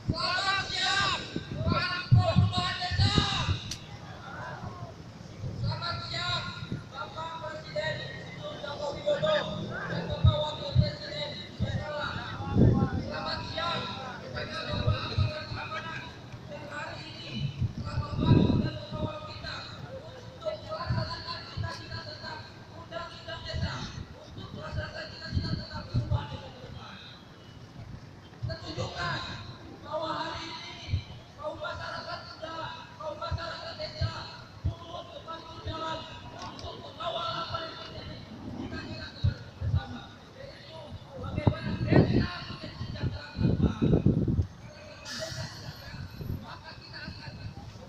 Selamat siang, para perubahan desa. Selamat siang, Bapak Presiden Joko Widodo dan Bapak Wakil Presiden Yusuf. Selamat siang, kepada Bapak Keamanan dan hari ini telah membantu dan mengawal kita untuk melaksanakan cita-cita tentang undang-undang desa, untuk melaksanakan cita-cita tentang perubahan desa ke depan. Tunjukkan bahwa hari ini kaum masyarakat desa turun ke panggung jalan untuk mengawal apa yang terjadi. Kita bersama, yaitu bagaimana desa menjadi sejahtera ke depan. Desa sejahtera, maka kita akan menciptakan untuk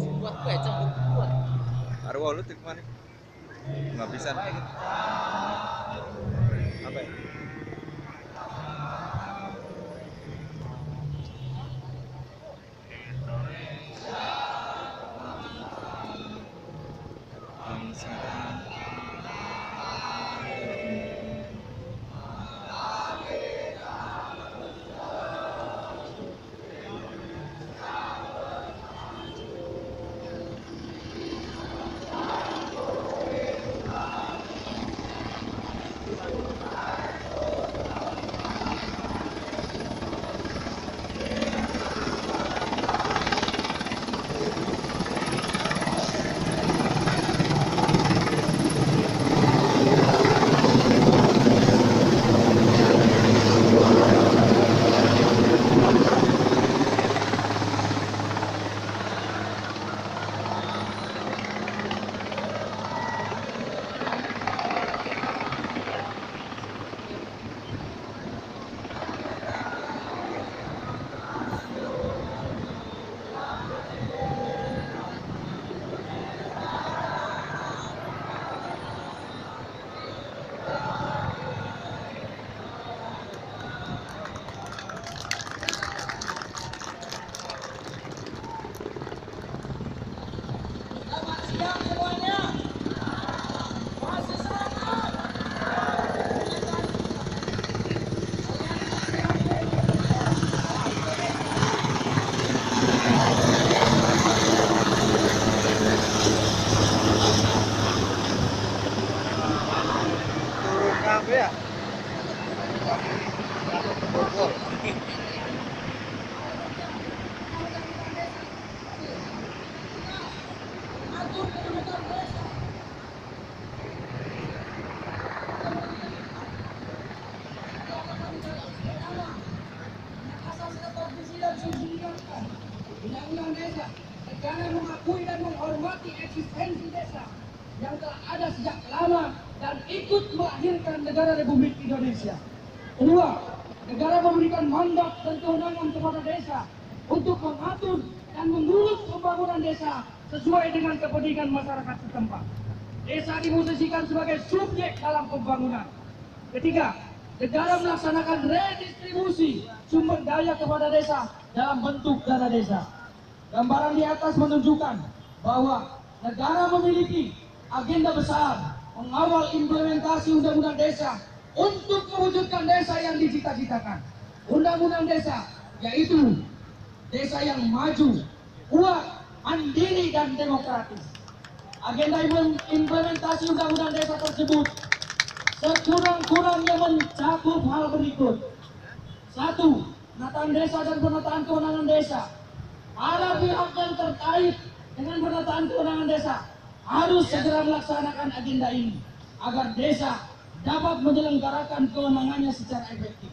menyebabkan jiwa Arwah lu tik mana? Nggak bisa. Apa ya? Ya. Undang-undang desa, negara mengakui dan menghormati eksistensi desa yang telah ada sejak lama dan ikut melahirkan negara Republik Indonesia. Kedua, negara memberikan mandat dan kewenangan kepada desa untuk mengatur dan mengurus pembangunan desa sesuai dengan kepentingan masyarakat setempat. Desa diposisikan sebagai subjek dalam pembangunan. Ketiga, negara melaksanakan redistribusi sumber daya kepada desa dalam bentuk dana desa. Gambaran di atas menunjukkan bahwa negara memiliki agenda besar mengawal implementasi undang-undang desa untuk mewujudkan desa yang dicita-citakan. Undang-undang desa yaitu desa yang maju, kuat, mandiri, dan demokratis. Agenda implementasi undang-undang desa tersebut sekurang-kurangnya mencakup hal berikut. 1. Penataan desa dan penataan kewenangan desa. Para pihak yang terkait dengan penataan kewenangan desa harus segera melaksanakan agenda ini agar desa dapat menyelenggarakan kewenangannya secara efektif.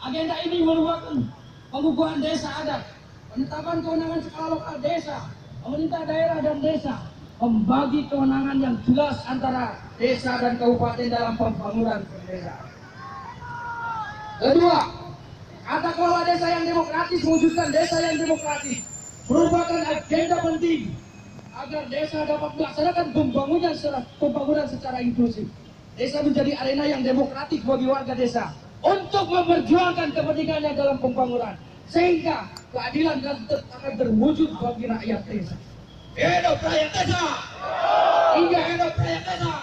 Agenda ini merupakan pengukuhan desa adat, penetapan kewenangan skala lokal desa, pemerintah daerah dan desa, membagi kewenangan yang jelas antara desa dan kabupaten dalam pembangunan desa. Kedua, tata kelola desa yang demokratis, mewujudkan desa yang demokratis merupakan agenda penting agar desa dapat melaksanakan pembangunan secara inklusif. Desa menjadi arena yang demokratik bagi warga desa untuk memperjuangkan kepentingannya dalam pembangunan, sehingga keadilan akan terwujud bagi rakyat desa. Hidup rakyat desa! Hingga hidup rakyat desa!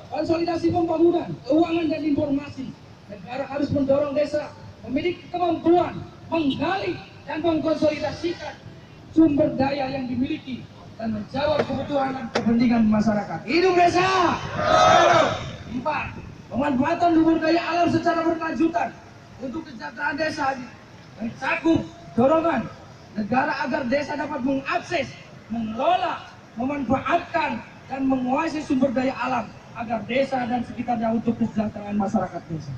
Konsolidasi pembangunan, keuangan dan informasi. Negara harus mendorong desa memiliki kemampuan menggali dan mengkonsolidasikan sumber daya yang dimiliki dan menjawab kebutuhan dan kepentingan masyarakat. Hidup desa! Empat, pemanfaatan sumber daya alam secara berkelanjutan untuk kesejahteraan desa mencakup dorongan negara agar desa dapat mengakses, mengelola, memanfaatkan dan menguasai sumber daya alam agar desa dan sekitarnya untuk kesejahteraan masyarakat desa.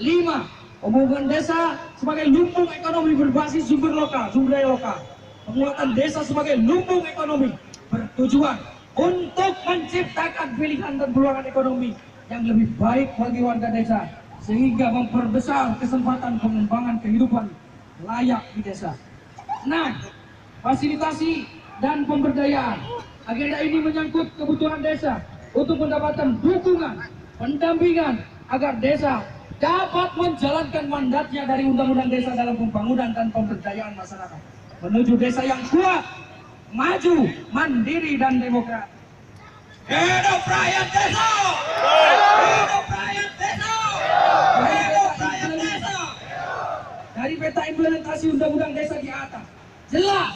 5. Pembangunan desa sebagai lumbung ekonomi berbasis sumber daya lokal. Penguatan desa sebagai lumbung ekonomi bertujuan untuk menciptakan pilihan dan peluang ekonomi yang lebih baik bagi warga desa, sehingga memperbesar kesempatan pengembangan kehidupan layak di desa. 6. Fasilitasi dan pemberdayaan. Agenda ini menyangkut kebutuhan desa untuk mendapatkan dukungan, pendampingan agar desa dapat menjalankan mandatnya dari Undang-Undang Desa dalam pembangunan dan pemberdayaan masyarakat menuju desa yang kuat, maju, mandiri dan demokratis. Hidup rakyat desa! Hidup rakyat desa! Hidup rakyat desa! Dari peta implementasi Undang-Undang Desa di atas, jelas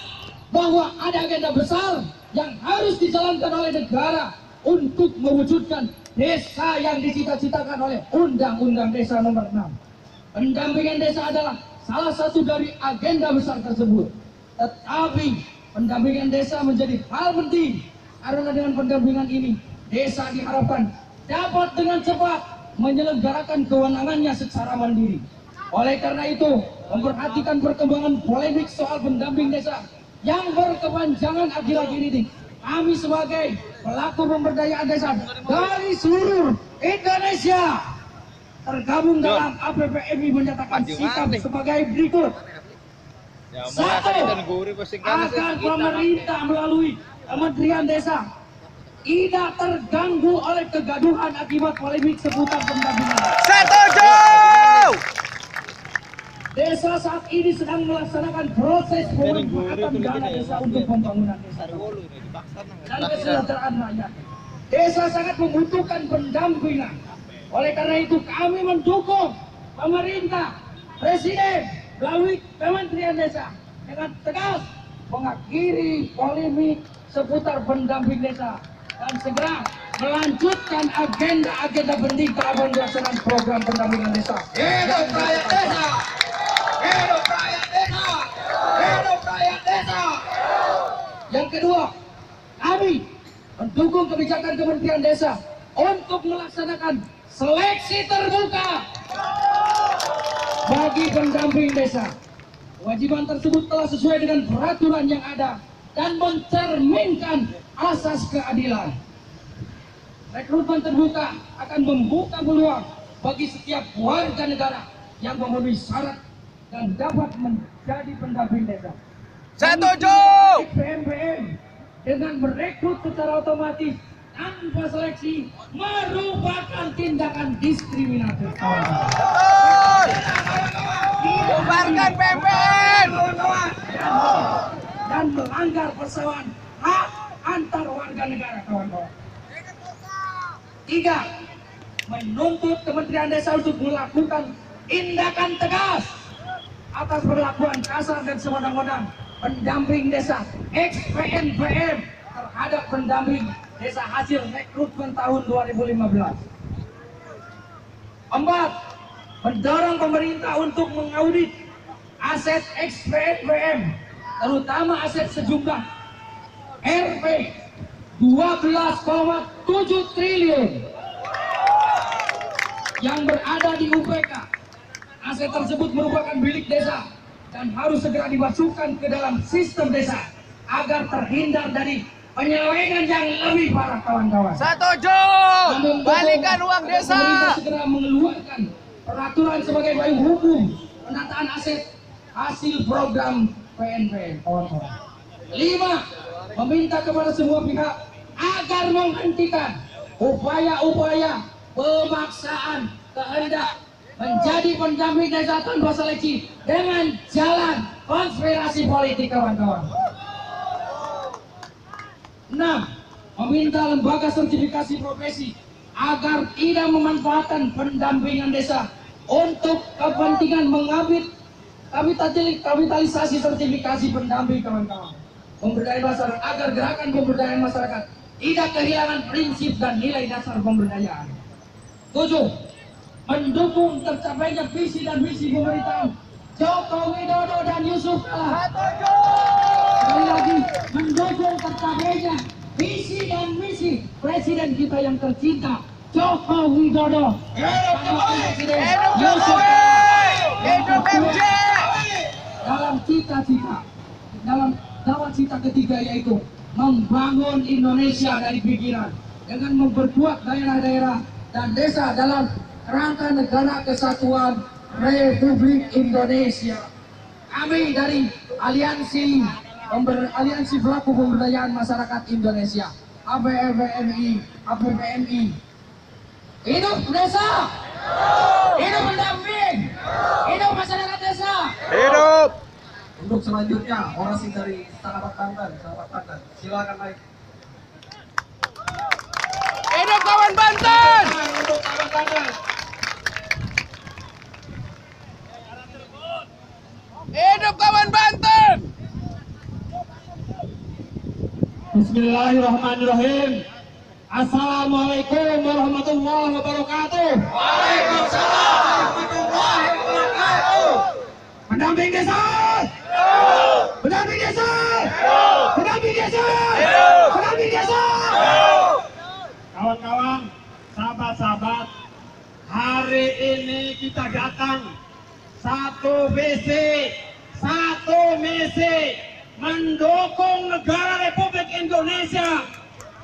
bahwa ada agenda besar yang harus dijalankan oleh negara untuk mewujudkan desa yang dicita-citakan oleh Undang-Undang Desa Nomor 6. Pendampingan desa adalah salah satu dari agenda besar tersebut. Tetapi pendampingan desa menjadi hal penting karena dengan pendampingan ini desa diharapkan dapat dengan cepat menyelenggarakan kewenangannya secara mandiri. Oleh karena itu, memperhatikan perkembangan polemik soal pendamping desa yang berkepanjangan akhir-akhir ini, kami sebagai pelaku pemberdayaan desa dari seluruh Indonesia tergabung dalam APPMI menyatakan sikap sebagai berikut. 1. Agar pemerintah melalui Kementerian Desa tidak terganggu oleh kegaduhan akibat polemik seputar pendampingan. Setuju! Desa saat ini sedang melaksanakan proses pemanfaatan dana desa untuk pembangunan desa dan kesejahteraan rakyat. Desa sangat membutuhkan pendampingan. Oleh karena itu kami mendukung pemerintah, presiden melalui Kementerian Desa dengan tegas mengakhiri polemik seputar pendamping desa dan segera melanjutkan agenda-agenda penting dalam pelaksanaan program pendampingan desa. Hidup rakyat desa! Hidup rakyat desa! Hidup rakyat desa! Yang kedua, kami mendukung kebijakan Kementerian Desa untuk melaksanakan seleksi terbuka bagi pendamping desa. Kewajiban tersebut telah sesuai dengan peraturan yang ada dan mencerminkan asas keadilan. Rekrutmen terbuka akan membuka peluang bagi setiap warga negara yang memenuhi syarat dan dapat menjadi pendamping desa. Setuju! PMPM dengan merekrut secara otomatis tanpa seleksi merupakan tindakan diskriminatif. Bubarkan PMPM! Dan melanggar persamaan hak antar warga negara, kawan-kawan. 3. Menuntut Kementerian Desa untuk melakukan tindakan tegas atas perlakuan kasar dan semena-mena pendamping desa ex-PNPM terhadap pendamping desa hasil rekrutmen tahun 2015. 4. Mendorong pemerintah untuk mengaudit aset ex-PNPM, terutama aset sejumlah Rp 12,7 triliun yang berada di UPK. Aset tersebut merupakan milik desa dan harus segera dimasukkan ke dalam sistem desa agar terhindar dari penyelewengan yang lebih parah, kawan-kawan. Setuju! Balikan uang desa! Pemerintah segera mengeluarkan peraturan sebagai payung hukum penataan aset hasil program PNPN. Kawan-kawan. 5. Meminta kepada semua pihak agar menghentikan upaya-upaya pemaksaan kehendak menjadi pendamping desa tanpa seleksi dengan jalan konspirasi politik, kawan-kawan. 6. Meminta lembaga sertifikasi profesi agar tidak memanfaatkan pendampingan desa untuk kepentingan mengambil kapitalisasi sertifikasi pendamping, kawan-kawan. Pemberdayaan masyarakat agar gerakan pemberdayaan masyarakat tidak kehilangan prinsip dan nilai dasar pemberdayaan. 7. Mendukung tercapainya visi dan misi pemerintahan Joko Widodo dan Yusuf Kala. Sekali lagi, mendukung tercapainya visi dan misi Presiden kita yang tercinta Joko Widodo dan Presiden Yusuf Kala dalam cita-cita, dalam cita ketiga, yaitu membangun Indonesia dari pikiran dengan memperkuat daerah-daerah dan desa dalam kerangka negara kesatuan Republik Indonesia. Kami dari Aliansi Pelaku Pemberdayaan Masyarakat Indonesia APPMI. Hidup desa, hidup pendamping, hidup masyarakat desa. Hidup. Untuk selanjutnya orasi dari sahabat Banten, silakan naik. Hidup kawan Banten. Untuk sahabat Banten. Hidup kawan Banten. Bismillahirrahmanirrahim. Assalamualaikum warahmatullahi wabarakatuh. Waalaikumsalam warahmatullahi wabarakatuh. Pendamping desa, pendamping desa, pendamping desa, pendamping desa. Kawan-kawan, sahabat-sahabat, hari ini kita datang satu visi, satu misi, mendukung negara Republik Indonesia.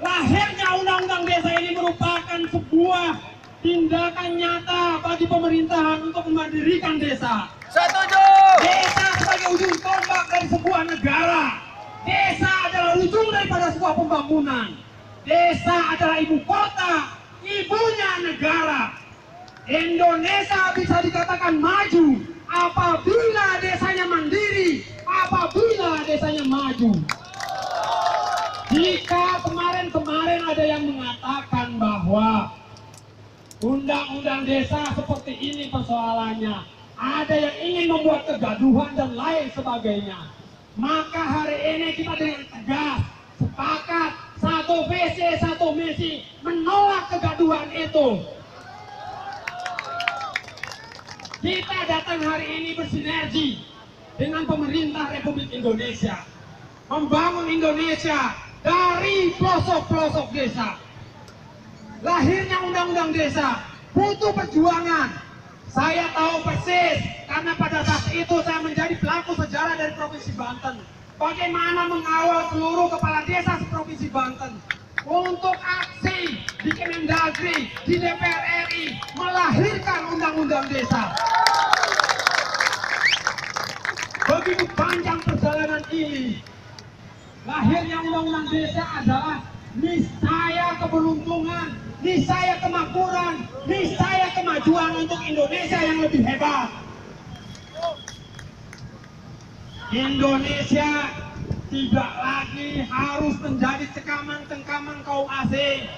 Lahirnya Undang-Undang Desa ini merupakan sebuah tindakan nyata bagi pemerintahan untuk memandirikan desa. Setuju. Desa sebagai ujung tombak dari sebuah negara. Desa adalah ujung daripada sebuah pembangunan. Desa adalah ibu kota, ibunya negara. Indonesia bisa dikatakan maju apabila desanya mandiri, apabila desanya maju. Jika kemarin ada yang mengatakan bahwa undang-undang desa seperti ini persoalannya, ada yang ingin membuat kegaduhan dan lain sebagainya, maka hari ini kita dengan tegas sepakat satu visi satu misi menolak kegaduhan itu. Kita datang hari ini bersinergi dengan pemerintah Republik Indonesia, membangun Indonesia dari pelosok-pelosok desa. Lahirnya Undang-Undang Desa butuh perjuangan. Saya tahu persis karena pada saat itu saya menjadi pelaku sejarah dari Provinsi Banten. Bagaimana mengawal seluruh kepala desa Provinsi Banten untuk aksi di Kemendagri, di DPR RI melahirkan Undang-Undang Desa. Begitu panjang perjalanan ini. Lahirnya Undang-Undang Desa adalah niscaya keberuntungan, niscaya kemakmuran, niscaya kemajuan untuk Indonesia yang lebih hebat. Indonesia tidak lagi harus menjadi cengkaman-cengkaman kaum asing.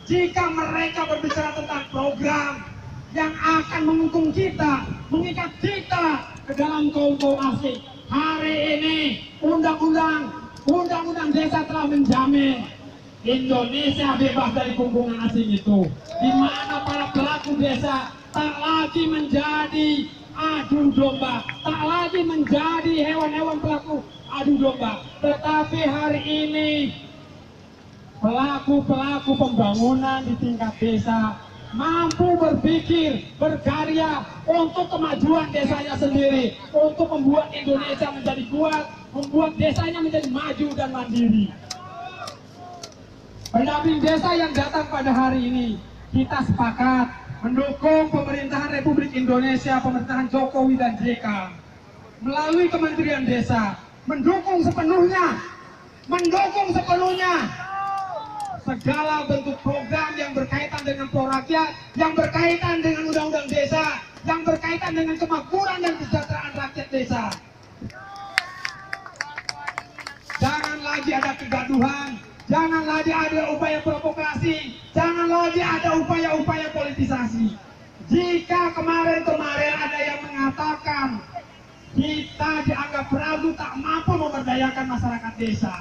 Jika mereka berbicara tentang program yang akan menguntungkan kita, mengikat kita ke dalam kaum asing, hari ini Undang-Undang Desa telah menjamin Indonesia bebas dari kungkungan asing itu, di mana para pelaku desa tak lagi menjadi adu domba, tak lagi menjadi hewan-hewan pelaku adu domba, tetapi hari ini pelaku-pelaku pembangunan di tingkat desa mampu berpikir, berkarya untuk kemajuan desanya sendiri, untuk membuat Indonesia menjadi kuat, membuat desanya menjadi maju dan mandiri. Pendamping desa yang datang pada hari ini, kita sepakat mendukung pemerintahan Republik Indonesia, pemerintahan Jokowi dan JK melalui Kementerian Desa, mendukung sepenuhnya segala bentuk program yang berkaitan dengan prorakyat, yang berkaitan dengan undang-undang desa, yang berkaitan dengan kemakmuran dan kesejahteraan rakyat desa. Jangan lagi ada kegaduhan, jangan lagi ada upaya provokasi, jangan lagi ada upaya-upaya politisasi. Jika kemarin-kemarin ada yang mengatakan kita dianggap ragu tak mampu memberdayakan masyarakat desa,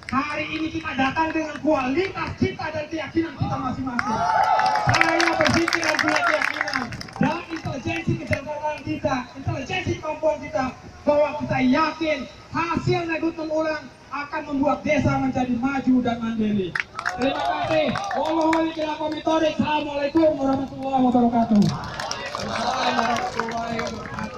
hari ini kita datang dengan kualitas kita dan keyakinan kita masing-masing. Saya berpikir dan punya keyakinan dalam intelijensi kejantanan kita, intelijensi kemampuan kita, bahwa kita yakin hasil rekrutmen ulang akan membuat desa menjadi maju dan mandiri. Terima kasih. Assalamualaikum warahmatullahi wabarakatuh.